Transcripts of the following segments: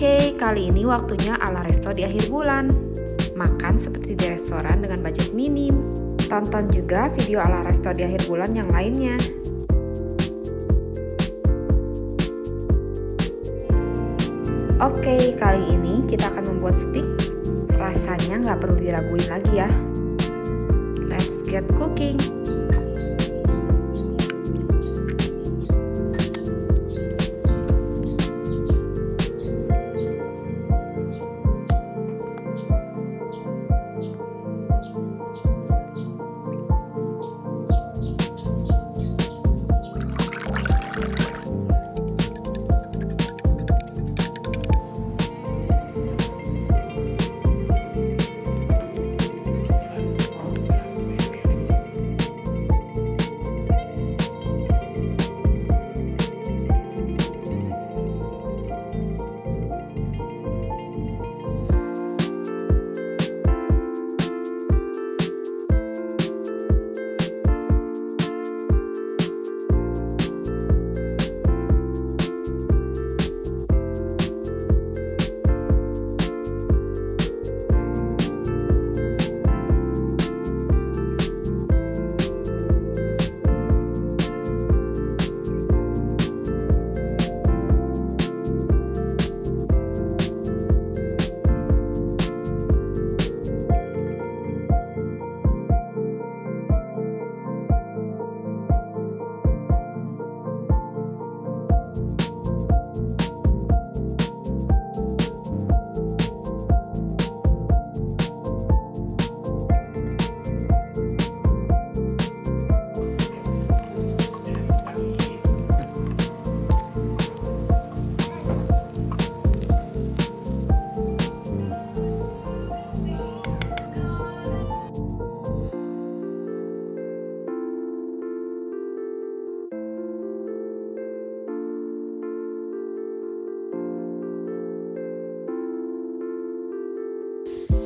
Oke, kali ini waktunya ala resto di akhir bulan. Makan seperti di restoran dengan budget minim. Tonton juga video ala resto di akhir bulan yang lainnya. Oke, kali ini kita akan membuat steak. Rasanya nggak perlu diraguin lagi ya. Let's get cooking.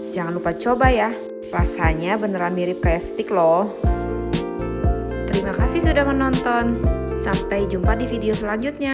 Jangan lupa coba ya, rasanya beneran mirip kayak steak loh. Terima kasih sudah menonton, sampai jumpa di video selanjutnya.